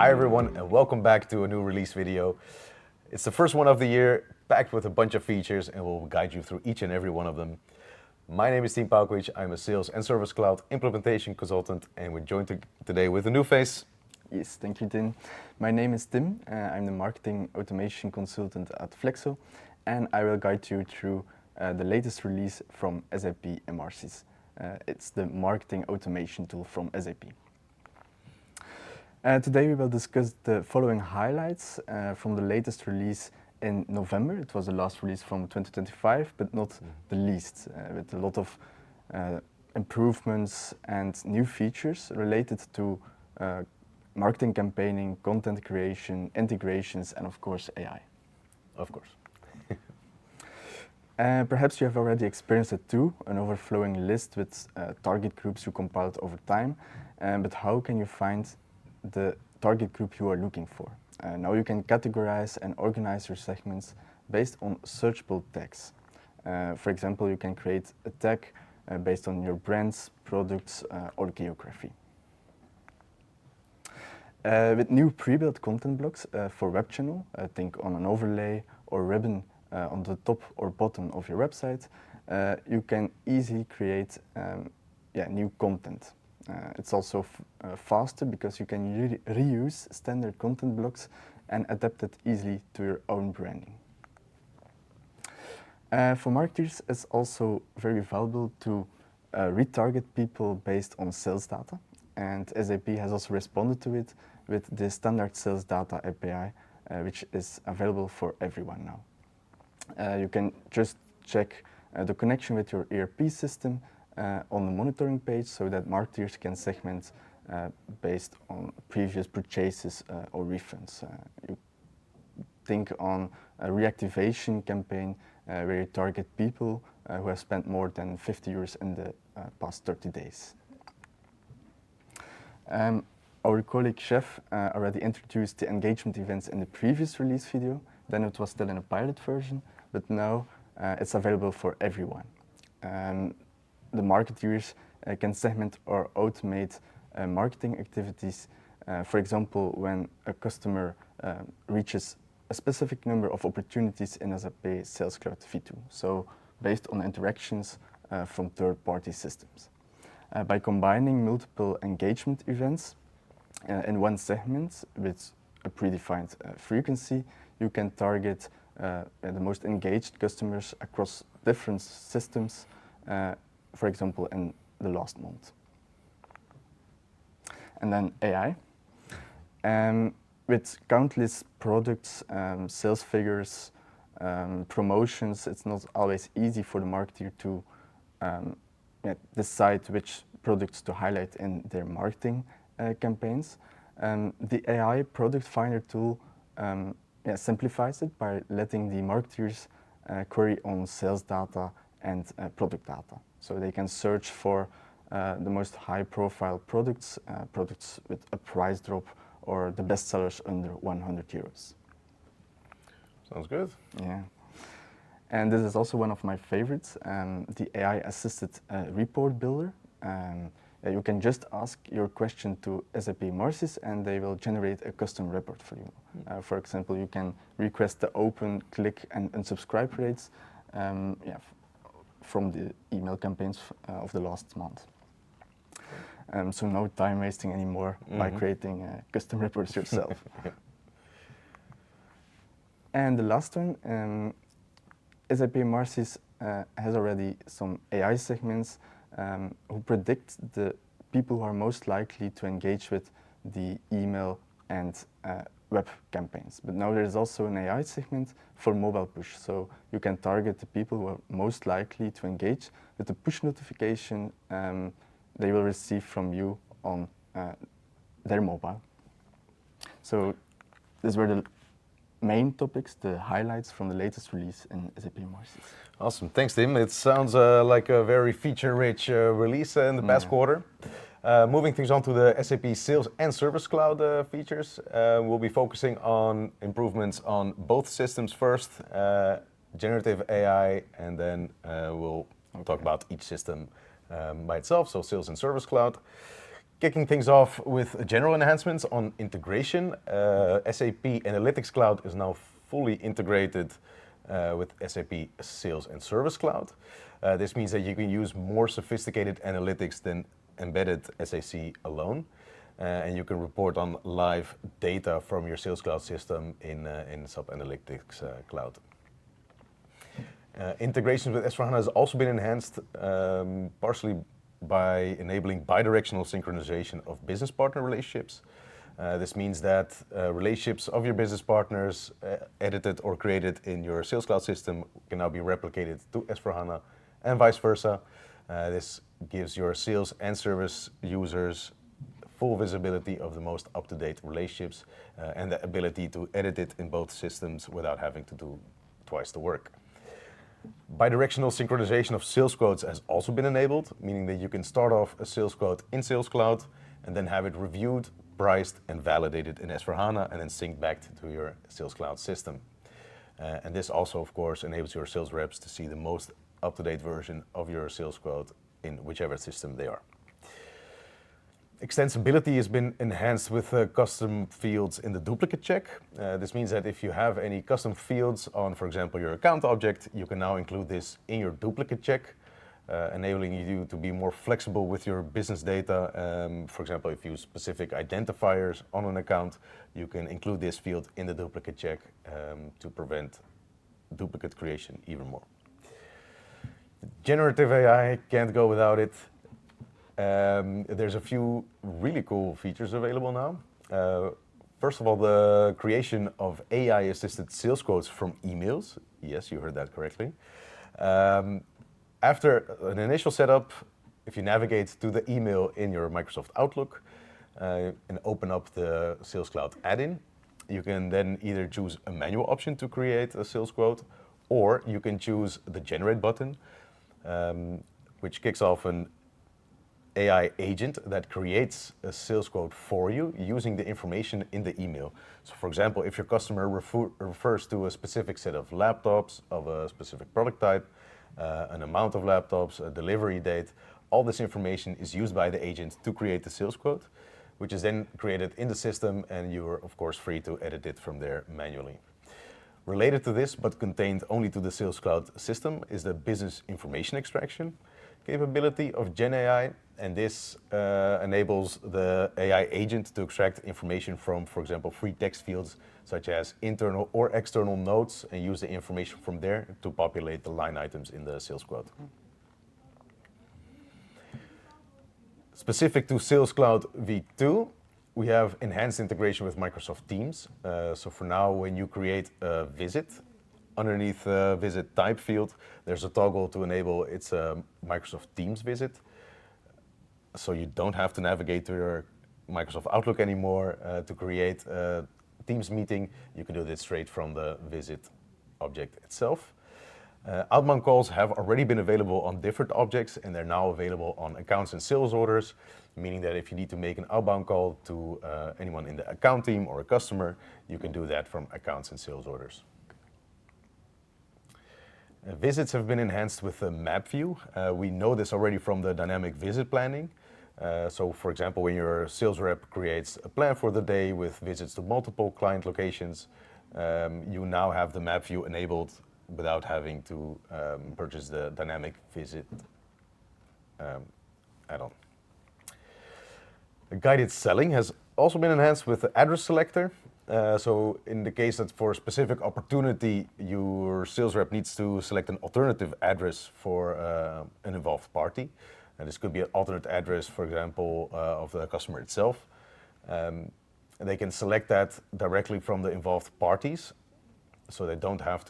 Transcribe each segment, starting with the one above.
Hi everyone, and welcome back to a new release video. It's the first one of the year, packed with a bunch of features, and we'll guide you through each and every one of them. My name is Tim Paukovic. I'm a Sales and Service Cloud implementation consultant, and we're joined today with a new face. Yes, thank you, Tim. My name is Tim. I'm the marketing automation consultant at Flexo, and I will guide you through the latest release from SAP Emarsys. It's the marketing automation tool from SAP. Today we will discuss the following highlights from the latest release in November. It was the last release from 2025, but not the least, with a lot of improvements and new features related to marketing campaigning, content creation, integrations, and of course AI. Of course. Perhaps you have already experienced it too, an overflowing list with target groups you compiled over time, but how can you find the target group you are looking for? Now you can categorize and organize your segments based on searchable tags. For example, you can create a tag based on your brands, products, or geography. With new pre-built content blocks for web channel, think on an overlay or ribbon on the top or bottom of your website, you can easily create new content. It's also faster because you can reuse standard content blocks and adapt it easily to your own branding. For marketers, it's also very valuable to retarget people based on sales data, and SAP has also responded to it with the standard sales data API, which is available for everyone now. You can just check the connection with your ERP system on the monitoring page so that marketers can segment based on previous purchases or refunds. You think on a reactivation campaign where you target people who have spent more than 50 euros in the past 30 days. Our colleague Chef already introduced the engagement events in the previous release video. Then it was still in a pilot version, but now it's available for everyone. The marketeers can segment or automate marketing activities. For example, when a customer reaches a specific number of opportunities in SAP Sales Cloud V2, so based on interactions from third-party systems. By combining multiple engagement events in one segment with a predefined frequency, you can target the most engaged customers across different systems, for example, in the last month. And then AI. With countless products, sales figures, promotions, it's not always easy for the marketer to decide which products to highlight in their marketing campaigns. The AI product finder tool simplifies it by letting the marketers query on sales data and product data. So they can search for the most high-profile products, products with a price drop, or the best sellers under 100 euros. Sounds good. Yeah. And this is also one of my favorites, the AI-assisted report builder. You can just ask your question to SAP Emarsys and they will generate a custom report for you. For example, you can request the open, click, and unsubscribe rates from the email campaigns of the last month. So no time wasting anymore by creating custom reports yourself. And the last one, SAP Emarsys has already some AI segments who predict the people who are most likely to engage with the email and web campaigns. But now there is also an AI segment for mobile push. So you can target the people who are most likely to engage with the push notification they will receive from you on their mobile. So these were the main topics, the highlights from the latest release in SAP Emarsys. Awesome, thanks Tim. It sounds like a very feature-rich release in the past quarter. Moving things on to the SAP Sales and Service Cloud features, we'll be focusing on improvements on both systems first, generative AI, and then we'll talk about each system by itself, so Sales and Service Cloud. Kicking things off with general enhancements on integration, SAP Analytics Cloud is now fully integrated with SAP Sales and Service Cloud. This means that you can use more sophisticated analytics than embedded SAC alone, and you can report on live data from your Sales Cloud system in SAP Analytics Cloud. Integration with S/4HANA has also been enhanced, partially by enabling bidirectional synchronization of business partner relationships. This means that relationships of your business partners edited or created in your Sales Cloud system can now be replicated to S/4HANA and vice versa. This gives your sales and service users full visibility of the most up-to-date relationships and the ability to edit it in both systems without having to do twice the work. Bidirectional synchronization of sales quotes has also been enabled, meaning that you can start off a sales quote in Sales Cloud and then have it reviewed, priced, and validated in S/4HANA and then synced back to your Sales Cloud system. And this also, of course, enables your sales reps to see the most up-to-date version of your sales quote in whichever system they are. Extensibility has been enhanced with custom fields in the duplicate check. This means that if you have any custom fields on, for example, your account object, you can now include this in your duplicate check, enabling you to be more flexible with your business data. For example, if you use specific identifiers on an account, you can include this field in the duplicate check to prevent duplicate creation even more. Generative AI can't go without it. There's a few really cool features available now. First of all, the creation of AI-assisted sales quotes from emails. Yes, you heard that correctly. After an initial setup, if you navigate to the email in your Microsoft Outlook and open up the Sales Cloud add-in, you can then either choose a manual option to create a sales quote, or you can choose the Generate button, which kicks off an AI agent that creates a sales quote for you using the information in the email. So for example, if your customer refers to a specific set of laptops of a specific product type, an amount of laptops, a delivery date, all this information is used by the agent to create the sales quote, which is then created in the system, and you are of course free to edit it from there manually. Related to this, but contained only to the Sales Cloud system, is the business information extraction capability of GenAI, and this enables the AI agent to extract information from, for example, free text fields such as internal or external notes and use the information from there to populate the line items in the sales quote. Specific to Sales Cloud V2, we have enhanced integration with Microsoft Teams. So for now, when you create a visit, underneath the visit type field, there's a toggle to enable its Microsoft Teams visit. So you don't have to navigate to your Microsoft Outlook anymore to create a Teams meeting. You can do this straight from the visit object itself. Outbound calls have already been available on different objects, and they're now available on accounts and sales orders, meaning that if you need to make an outbound call to anyone in the account team or a customer, you can do that from accounts and sales orders. Visits have been enhanced with the map view. We know this already from the dynamic visit planning. So for example, when your sales rep creates a plan for the day with visits to multiple client locations, you now have the map view enabled without having to purchase the dynamic visit add-on. Guided selling has also been enhanced with the address selector. So in the case that for a specific opportunity, your sales rep needs to select an alternative address for an involved party. And this could be an alternate address, for example, of the customer itself. And they can select that directly from the involved parties. So you don't have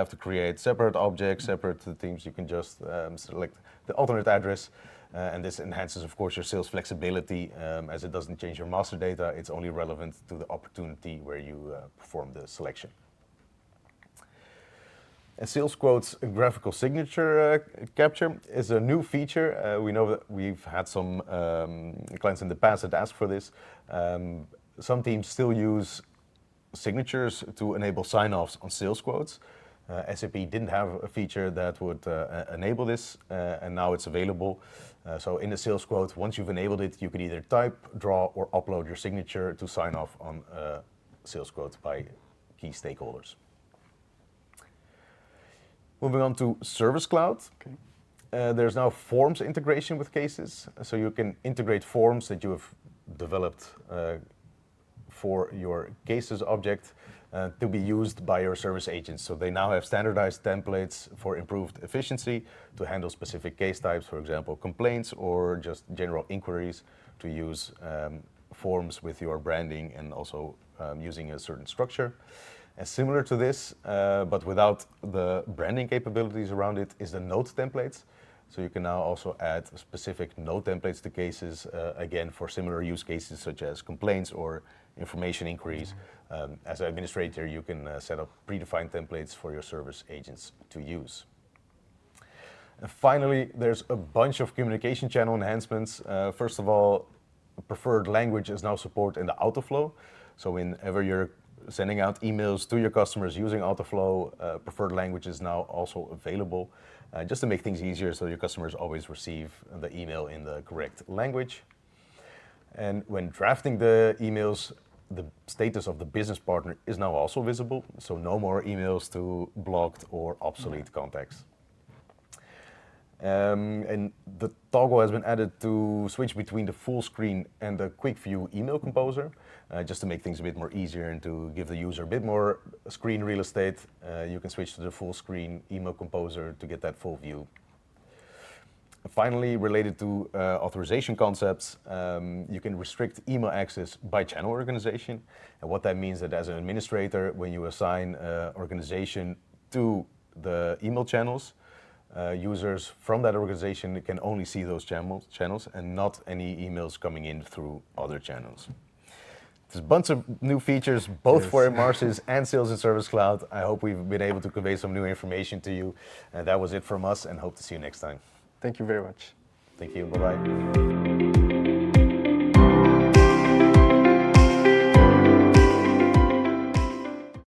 to create separate objects, separate teams. You can just select the alternate address. And this enhances, of course, your sales flexibility as it doesn't change your master data. It's only relevant to the opportunity where you perform the selection. And Sales Quote's graphical signature capture is a new feature. We know that we've had some clients in the past that asked for this. Some teams still use signatures to enable sign-offs on sales quotes. SAP didn't have a feature that would enable this, and now it's available. So in the sales quote, once you've enabled it, you can either type, draw, or upload your signature to sign off on a sales quote by key stakeholders. Moving on to Service Cloud. Okay. There's now forms integration with cases, so you can integrate forms that you have developed for your cases object to be used by your service agents. So they now have standardized templates for improved efficiency to handle specific case types, for example, complaints or just general inquiries, to use forms with your branding and also using a certain structure. And similar to this, but without the branding capabilities around it, is the note templates. So you can now also add specific note templates to cases, again, for similar use cases such as complaints or information inquiries. As an administrator, you can set up predefined templates for your service agents to use. And finally, there's a bunch of communication channel enhancements. First of all, preferred language is now supported in the Autoflow. So whenever you're sending out emails to your customers using Autoflow, preferred language is now also available, just to make things easier so your customers always receive the email in the correct language. And when drafting the emails, the status of the business partner is now also visible, so no more emails to blocked or obsolete contacts. And the toggle has been added to switch between the full screen and the quick view email composer, just to make things a bit more easier and to give the user a bit more screen real estate. You can switch to the full screen email composer to get that full view. Finally, related to authorization concepts, you can restrict email access by channel organization. And what that means is that as an administrator, when you assign organization to the email channels, users from that organization can only see those channels and not any emails coming in through other channels. There's a bunch of new features, both for Emarsys and Sales and Service Cloud. I hope we've been able to convey some new information to you. That was it from us, and hope to see you next time. Thank you very much. Thank you. Bye-bye.